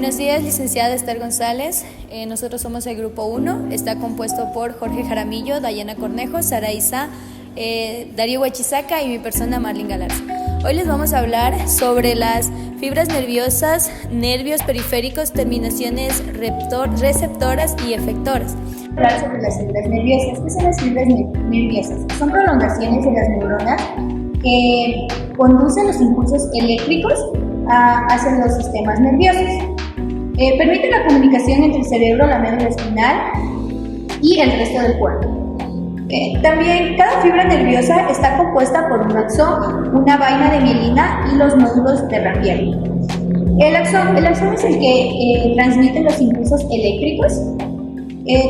Buenos días, licenciada Esther González. Nosotros somos el grupo 1. Está compuesto por Jorge Jaramillo, Dayana Cornejo, Sara Isa, Darío Huachizaca y mi persona Marlene Galarza. Hoy les vamos a hablar sobre las fibras nerviosas, nervios periféricos, terminaciones receptoras y efectoras. Hablar sobre las fibras nerviosas. ¿Qué son las fibras nerviosas? Son prolongaciones de las neuronas que conducen los impulsos eléctricos hacia los sistemas nerviosos. Permiten la comunicación entre el cerebro, la médula espinal y el resto del cuerpo. También cada fibra nerviosa está compuesta por un axón, una vaina de mielina y los nódulos de Ranvier. El axón es el que transmite los impulsos eléctricos.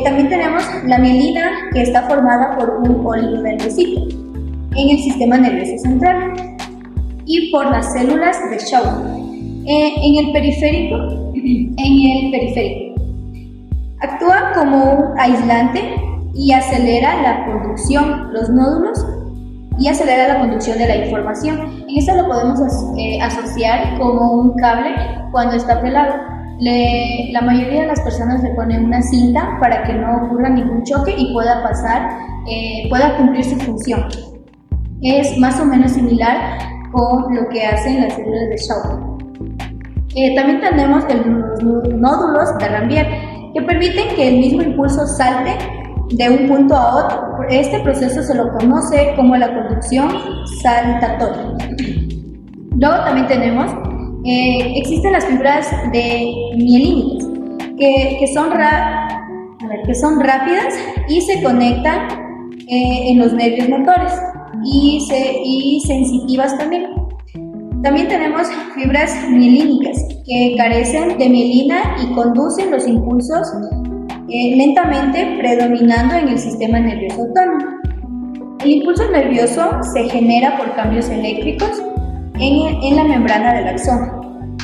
También tenemos la mielina, que está formada por un oligodendrocito en el sistema nervioso central y por las células de Schwann. En el periférico actúa como un aislante y acelera la conducción, los nódulos, y acelera la conducción de la información. En esto lo podemos asociar como un cable cuando está pelado. La mayoría de las personas le ponen una cinta para que no ocurra ningún choque y pueda cumplir su función. Es más o menos similar con lo que hacen las células de Schwann. También tenemos los nódulos de Ranvier, que permiten que el mismo impulso salte de un punto a otro. Este proceso se lo conoce como la conducción saltatoria. Luego también tenemos, existen las fibras mielínicas, que son rápidas y se conectan en los nervios motores y sensitivas también. También tenemos fibras mielínicas que carecen de mielina y conducen los impulsos lentamente, predominando en el sistema nervioso autónomo. El impulso nervioso se genera por cambios eléctricos en la membrana del axón,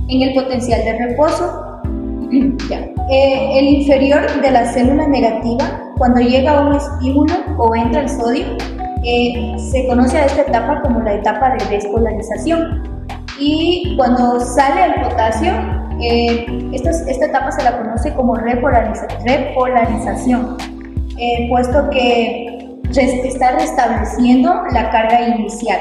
en el potencial de reposo. El inferior de la célula negativa, cuando llega a un estímulo o entra el sodio, se conoce a esta etapa como la etapa de despolarización, y cuando sale el potasio, esta etapa se la conoce como repolarización, puesto que está restableciendo la carga inicial.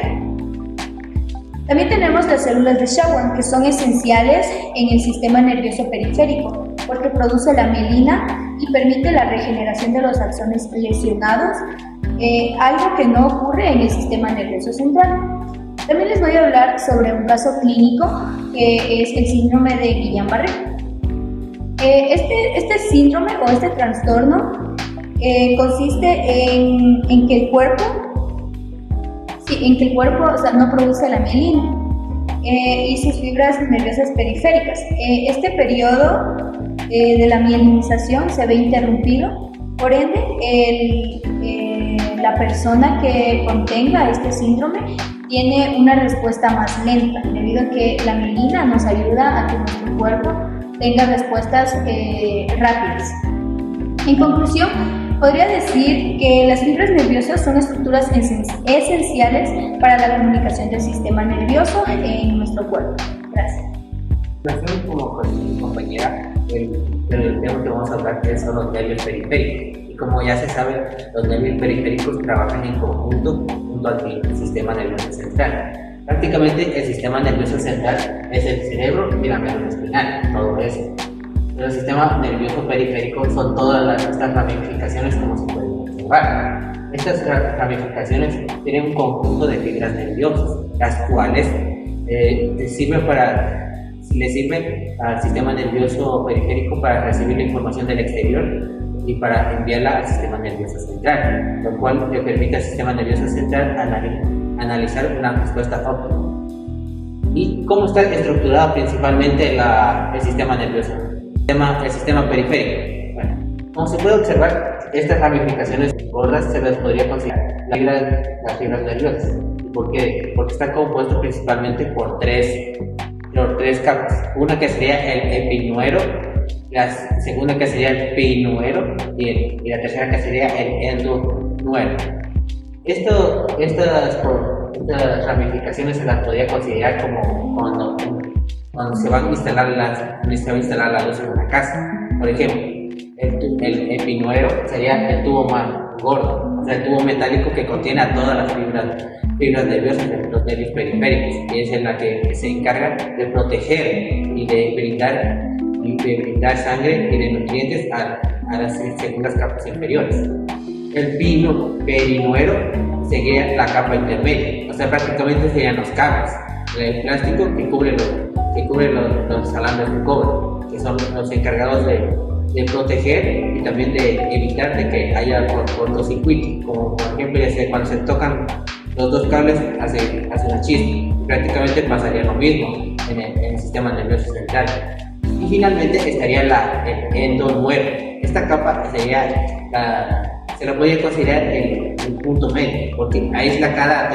También tenemos las células de Schwann, que son esenciales en el sistema nervioso periférico, porque produce la mielina y permite la regeneración de los axones lesionados, algo que no ocurre en el sistema nervioso central. También les voy a hablar sobre un caso clínico que es el síndrome de Guillain-Barré. Este síndrome o este trastorno consiste en que el cuerpo no produce la mielina y sus fibras nerviosas periféricas. Este periodo de la mielinización se ve interrumpido, por ende la persona que contenga este síndrome tiene una respuesta más lenta, debido a que la mielina nos ayuda a que nuestro cuerpo tenga respuestas rápidas. En conclusión, podría decir que las fibras nerviosas son estructuras esenciales para la comunicación del sistema nervioso en nuestro cuerpo. Gracias. Como con mi compañera, el tema que vamos a hablar son los nervios periféricos. Y como ya se sabe, los nervios periféricos trabajan en conjunto junto al sistema nervioso central. Prácticamente el sistema nervioso central es el cerebro y la médula espinal, todo eso. Pero el sistema nervioso periférico son todas estas ramificaciones, como se pueden observar. Estas ramificaciones tienen un conjunto de fibras nerviosas, las cuales le sirven al sistema nervioso periférico para recibir la información del exterior y para enviarla al sistema nervioso central, lo cual le permite al sistema nervioso central analizar una respuesta óptima. ¿Y cómo está estructurado principalmente el sistema nervioso? El sistema periférico. Bueno, como se puede observar, estas ramificaciones gordas se las podría considerar las fibras nerviosas. ¿Por qué? Porque está compuesto principalmente por tres capas. Una que sería el epinuero, la segunda que sería el pinuero y la tercera que sería el endonuero. Estas ramificaciones se las podría considerar como cuando cuando se va a instalar la luz en una casa. Por ejemplo, el epinuero sería el tubo más gordo, o sea, el tubo metálico que contiene a todas las fibras nerviosas de los nervios periféricos, y es la que se encarga de proteger y de brindar sangre y de nutrientes a las segundas capas inferiores. El perinuero sería la capa intermedia, o sea, prácticamente serían los cables, el plástico que cubre los alambres de cobre, que son los encargados de proteger y también de evitar de que haya cortocircuito, como por ejemplo cuando se tocan los dos cables hace una chispa. Prácticamente pasaría lo mismo en el sistema nervioso central. Y finalmente estaría el endonuero. Esta capa se lo podría considerar el punto medio, porque aísla cada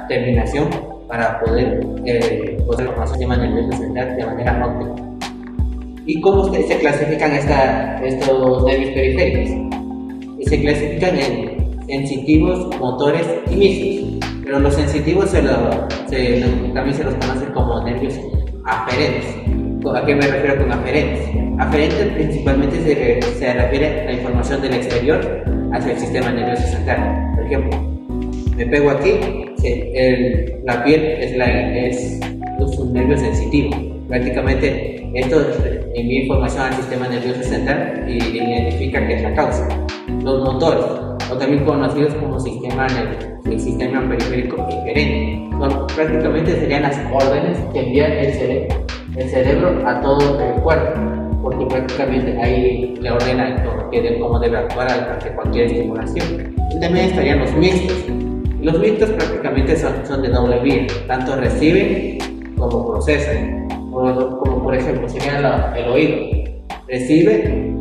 terminación para poder formar el sistema nervioso central de manera óptima. ¿Y cómo se clasifican estos nervios periféricos? Se clasifican en sensitivos, motores y mixtos, pero los sensitivos también se los conoce como nervios aferentes. ¿A qué me refiero con aferentes? Aferentes principalmente se refiere a la información del exterior hacia el sistema nervioso central. Por ejemplo, me pego aquí, la piel es un nervio sensitivo. Prácticamente esto envía información al sistema nervioso central y identifica qué es la causa. Los motores, o también conocidos como el sistema periférico inferente, prácticamente serían las órdenes que envía el cerebro a todo el cuerpo, porque prácticamente ahí le ordena cómo debe actuar ante cualquier estimulación. Y también estarían los mixtos. Los mixtos prácticamente son de doble vía, tanto reciben como procesan. Como por ejemplo sería el oído, recibe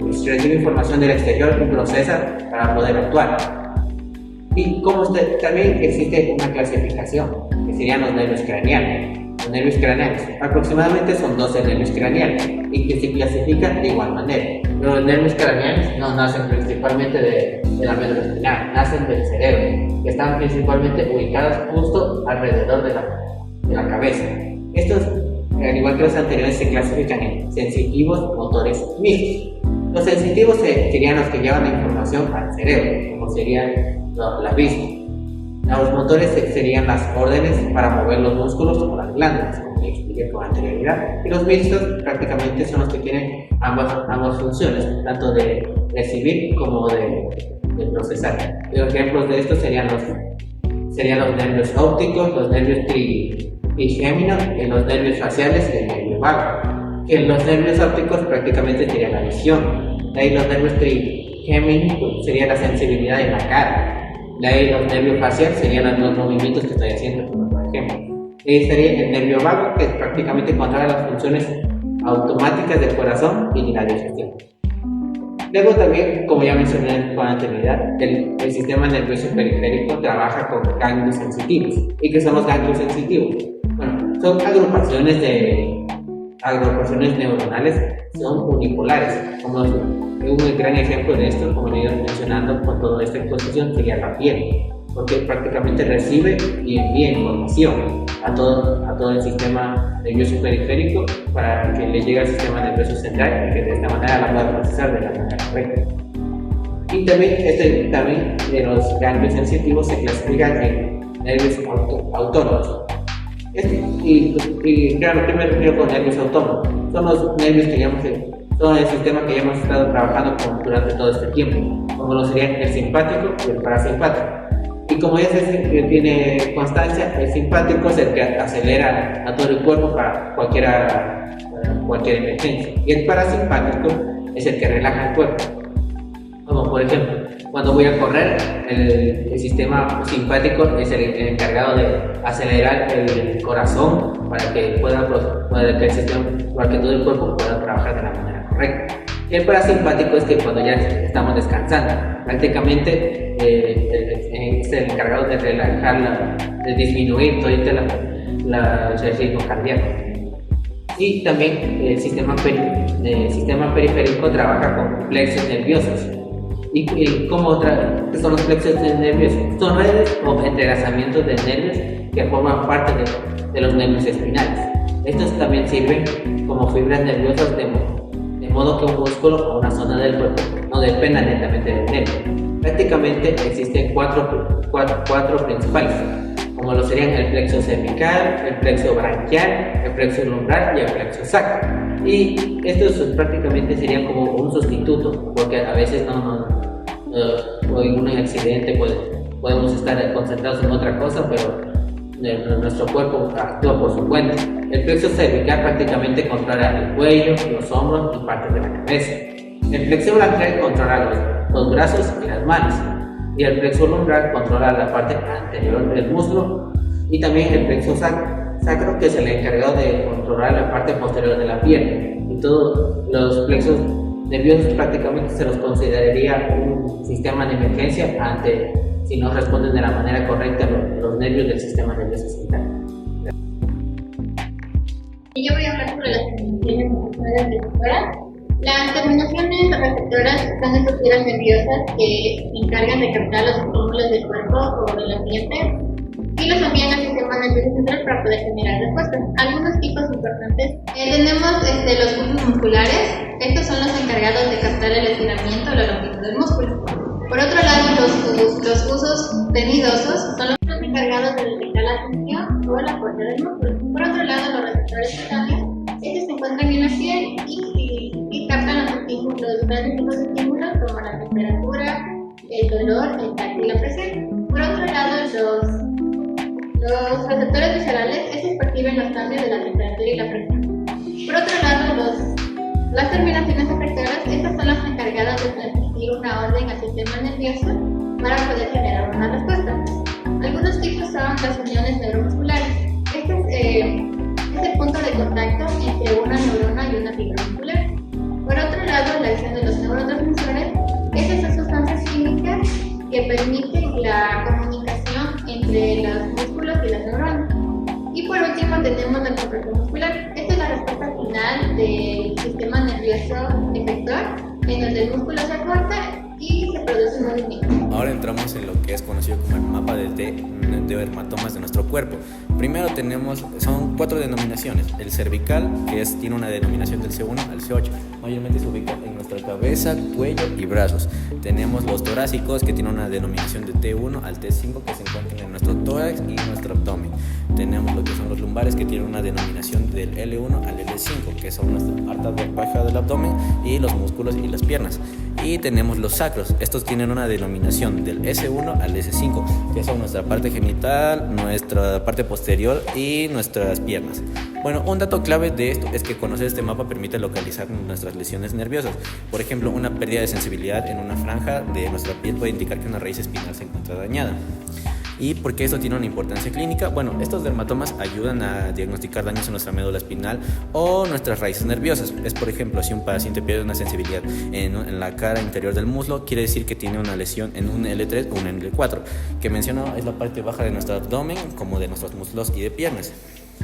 información del exterior y procesa para poder actuar. Y también existe una clasificación que serían los nervios craneales. Los nervios craneales aproximadamente son 12 nervios craneales y que se clasifican de igual manera. Pero los nervios craneales no nacen principalmente de la médula espinal, nacen del cerebro, que están principalmente ubicados justo alrededor de la cabeza. Estos, al igual que los anteriores, se clasifican en sensitivos, motores mixtos. Los sensitivos serían los que llevan la información al cerebro, como serían la vista. Los motores serían las órdenes para mover los músculos o las glándulas, como ya expliqué con anterioridad. Y los mixtos prácticamente son los que tienen ambas funciones, tanto de recibir como de procesar. Los ejemplos de estos serían los nervios ópticos, los nervios trigéminos, los nervios faciales y el nervio vago. Que los nervios ópticos prácticamente serían la visión. De ahí los nervios trigéminos sería la sensibilidad en la cara. De ahí los nervios faciales serían los movimientos que estoy haciendo, por ejemplo. De ahí estaría el nervio vago, que prácticamente controla las funciones automáticas del corazón y de la digestión. Luego también, como ya mencioné con anterioridad, el sistema nervioso periférico trabaja con ganglios sensitivos. ¿Y qué son los ganglios sensitivos? Bueno, son agrupaciones neuronales, son unipolares. Como un gran ejemplo de esto, como he ido mencionando con toda esta exposición, sería la piel, porque prácticamente recibe y envía información a todo el sistema nervioso periférico para que le llegue al sistema nervioso central y que de esta manera la pueda procesar de la manera correcta. Y también de los ganglios sensitivos se clasifican en nervios autónomos. Y claro, ¿qué me refiero con nervios autónomos? Son los nervios son el sistema que ya hemos estado trabajando durante todo este tiempo, como lo serían el simpático y el parasimpático. Y como ya se tiene constancia, el simpático es el que acelera a todo el cuerpo para cualquier emergencia, y el parasimpático es el que relaja el cuerpo. Como por ejemplo, cuando voy a correr, el sistema simpático es el encargado de acelerar el corazón para que todo el cuerpo pueda trabajar de la manera correcta. Y el parasimpático es que cuando ya estamos descansando, prácticamente es el encargado de relajar, de disminuir todo el ritmo cardíaco. Y también el sistema periférico trabaja con plexos nerviosos. ¿Y qué son los plexos nerviosos? Son redes o entrelazamientos de nervios que forman parte de los nervios espinales. Estos también sirven como fibras nerviosas de modo que un músculo o una zona del cuerpo no dependa netamente del nervio. Prácticamente existen cuatro principales, como lo serían el plexo cervical, el plexo branquial, el plexo lumbar y el plexo sacro. Y estos prácticamente serían como un sustituto, porque a veces por algún accidente podemos estar concentrados en otra cosa, pero nuestro cuerpo actúa por su cuenta. El plexo cervical prácticamente controla el cuello, los hombros y partes de la cabeza. El plexo branquial controla los brazos y las manos. Y el plexo lumbar controla la parte anterior del músculo. Y también el plexo sacro, que es el encargado de controlar la parte posterior de la pierna. Y todos los plexos nerviosos prácticamente se los consideraría un sistema de emergencia si no responden de la manera correcta los nervios del sistema nervioso central. Yo voy a hablar sobre las terminaciones receptoras. Las terminaciones receptoras son esas fibras nerviosas que se encargan de captar los estímulos del cuerpo o del ambiente y los envían al sistema nervioso central para poder generar respuestas. Algunos tipos importantes. Tenemos los usos musculares. Estos son los encargados de captar el estiramiento o la longitud del músculo. Por otro lado, los usos tenidosos son los encargados de detectar la tensión o la fuerza del músculo. Por otro lado, los receptores cutáneos, estos se encuentran en la piel y captan los grandes tipos de estímulos como la temperatura, el dolor, el tacto y la presión. Por otro lado, los receptores viscerales, estos perciben los cambios de la temperatura y la presión. Por otro lado, las terminaciones efectoras, estas son las encargadas de transmitir una orden al sistema nervioso para poder generar una respuesta. Algunos tipos son las uniones neuromusculares. Este es el punto de contacto entre una neurona y una fibra muscular. Por otro lado, la acción de los neurotransmisores. Estas son sustancias químicas que permiten la comunicación entre los músculos y las neuronas. Y por último tenemos la contracción muscular. Esta es la respuesta final del sistema nervioso efector, en donde el músculo se acorta y se produce un movimiento. Ahora entramos en lo que es conocido como el mapa de dermatomas de nuestro cuerpo. Primero son 4 denominaciones. El cervical, que tiene una denominación del C1 al C8. Mayormente se ubica en nuestra cabeza, cuello y brazos. Tenemos los torácicos, que tienen una denominación de T1 al T5, que se encuentran en nuestro tórax y nuestro abdomen. Tenemos lo que son los lumbares, que tienen una denominación del L1 al L5, que son nuestra parte baja del abdomen y los músculos y las piernas. Y tenemos los sacros. Estos tienen una denominación del S1 al S5, que son nuestra parte genital, nuestra parte posterior y nuestras piernas. Bueno, un dato clave de esto es que conocer este mapa permite localizar nuestras lesiones nerviosas. Por ejemplo, una pérdida de sensibilidad en una franja de nuestra piel puede indicar que una raíz espinal se encuentra dañada. ¿Y por qué esto tiene una importancia clínica? Bueno, estos dermatomas ayudan a diagnosticar daños en nuestra médula espinal o nuestras raíces nerviosas. Es, por ejemplo, si un paciente pierde una sensibilidad en la cara interior del muslo, quiere decir que tiene una lesión en un L3 o un L4, que menciono es la parte baja de nuestro abdomen, como de nuestros muslos y de piernas.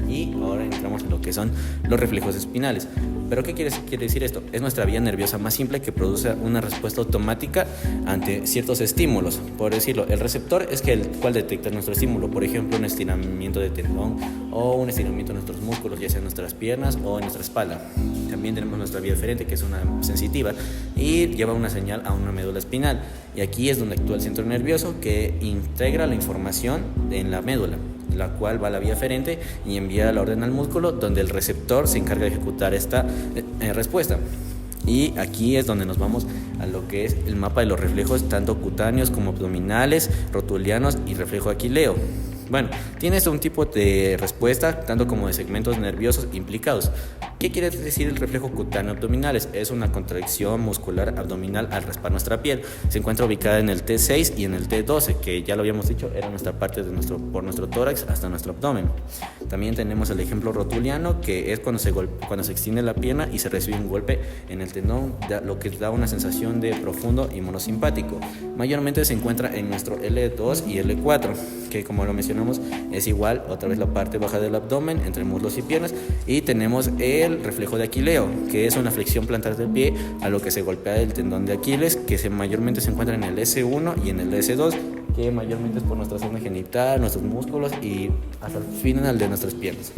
Y ahora entramos en lo que son los reflejos espinales. ¿Pero qué quiere decir esto? Es nuestra vía nerviosa más simple que produce una respuesta automática ante ciertos estímulos. Por decirlo, el receptor es el cual detecta nuestro estímulo, por ejemplo, un estiramiento de tendón o un estiramiento de nuestros músculos, ya sea en nuestras piernas o en nuestra espalda. También tenemos nuestra vía deferente, que es una sensitiva y lleva una señal a una médula espinal. Y aquí es donde actúa el centro nervioso, que integra la información en la médula, la cual va a la vía aferente y envía la orden al músculo, donde el receptor se encarga de ejecutar esta respuesta. Y aquí es donde nos vamos a lo que es el mapa de los reflejos, tanto cutáneos como abdominales, rotulianos y reflejo aquileo. Bueno, tiene un tipo de respuesta, tanto como de segmentos nerviosos implicados. ¿Qué quiere decir el reflejo cutáneo abdominales? Es una contracción muscular abdominal al raspar nuestra piel. Se encuentra ubicada en el T6 y en el T12, que ya lo habíamos dicho, era nuestra parte por nuestro tórax hasta nuestro abdomen. También tenemos el ejemplo rotuliano, que es cuando se extiende la pierna y se recibe un golpe en el tendón, lo que da una sensación de profundo y monosimpático. Mayormente se encuentra en nuestro L2 y L4, que como lo mencionamos es igual, otra vez la parte baja del abdomen, entre muslos y piernas. Y tenemos el reflejo de aquileo, que es una flexión plantar del pie a lo que se golpea el tendón de Aquiles, que mayormente se encuentra en el S1 y en el S2, que mayormente es por nuestra zona genital, nuestros músculos y hasta el final de nuestras piernas.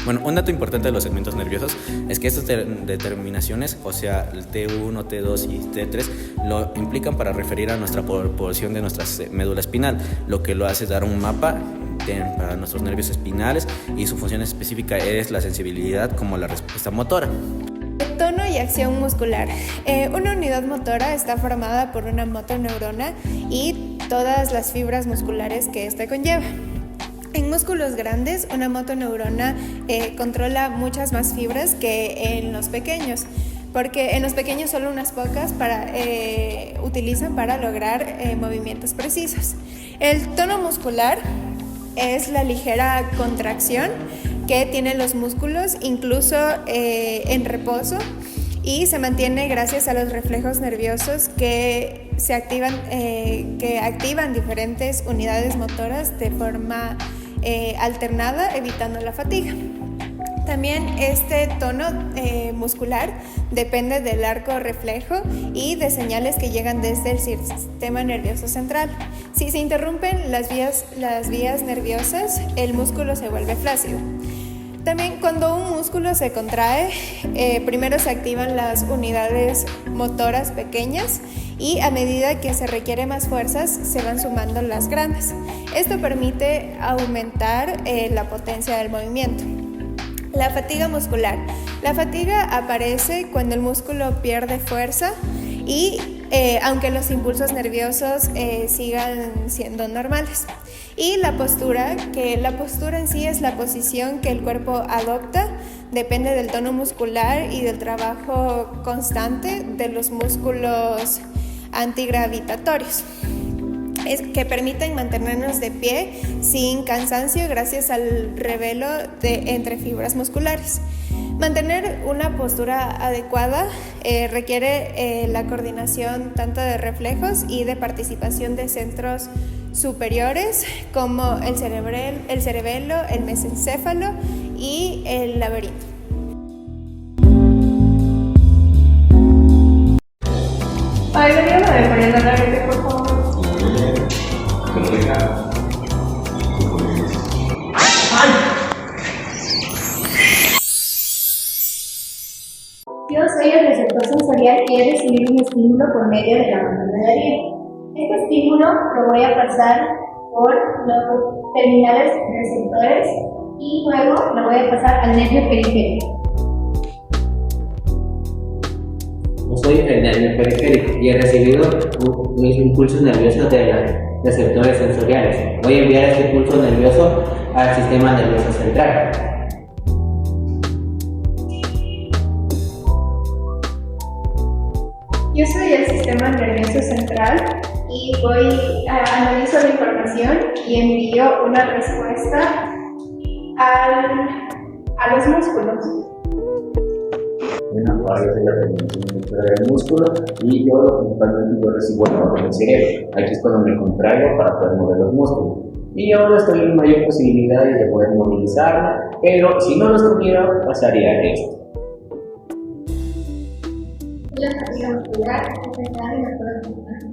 Bueno, un dato importante de los segmentos nerviosos es que estas determinaciones, o sea, el T1, T2 y T3, lo implican para referir a nuestra porción de nuestra médula espinal, lo que lo hace dar un mapa para nuestros nervios espinales, y su función específica es la sensibilidad como la respuesta motora. Tono y acción muscular. Una unidad motora está formada por una motoneurona y todas las fibras musculares que ésta conlleva. En músculos grandes, una motoneurona controla muchas más fibras que en los pequeños, porque en los pequeños solo unas pocas utilizan para lograr movimientos precisos. El tono muscular es la ligera contracción que tienen los músculos, incluso en reposo, y se mantiene gracias a los reflejos nerviosos que activan diferentes unidades motoras de forma alternada, evitando la fatiga. También este tono muscular depende del arco reflejo y de señales que llegan desde el sistema nervioso central. Si se interrumpen las vías nerviosas, el músculo se vuelve flácido. También cuando un músculo se contrae, primero se activan las unidades motoras pequeñas y a medida que se requiere más fuerzas se van sumando las grandes. Esto permite aumentar la potencia del movimiento. La fatiga muscular. La fatiga aparece cuando el músculo pierde fuerza y aunque los impulsos nerviosos sigan siendo normales. Y la postura, que la postura en sí es la posición que el cuerpo adopta, depende del tono muscular y del trabajo constante de los músculos antigravitatorios, que permiten mantenernos de pie sin cansancio gracias al revelo entre fibras musculares. Mantener una postura adecuada requiere la coordinación tanto de reflejos y de participación de centros superiores como el cerebelo, el mesencéfalo y el laberinto. Ay, Daniela, ¿me podrías dar la red, por favor? Yo soy el receptor sensorial que he recibido un estímulo por medio de la banda de Darío. Este estímulo lo voy a pasar por los terminales receptores y luego lo voy a pasar al nervio periférico. Yo soy el nervio periférico y he recibido mis impulsos nerviosos de los receptores sensoriales. Voy a enviar este pulso nervioso al sistema nervioso central. Yo soy el sistema nervioso central y analizo la información y envío una respuesta a los músculos. Bueno, ahora yo soy la terminación del músculo y yo principalmente recibo el orden del cerebro. Aquí es cuando me contraigo para poder mover los músculos. Y ahora estoy en mayor posibilidades de poder movilizarlo, pero si no los tuviera, pasaría esto. La fatiga muscular es central en el cuerpo.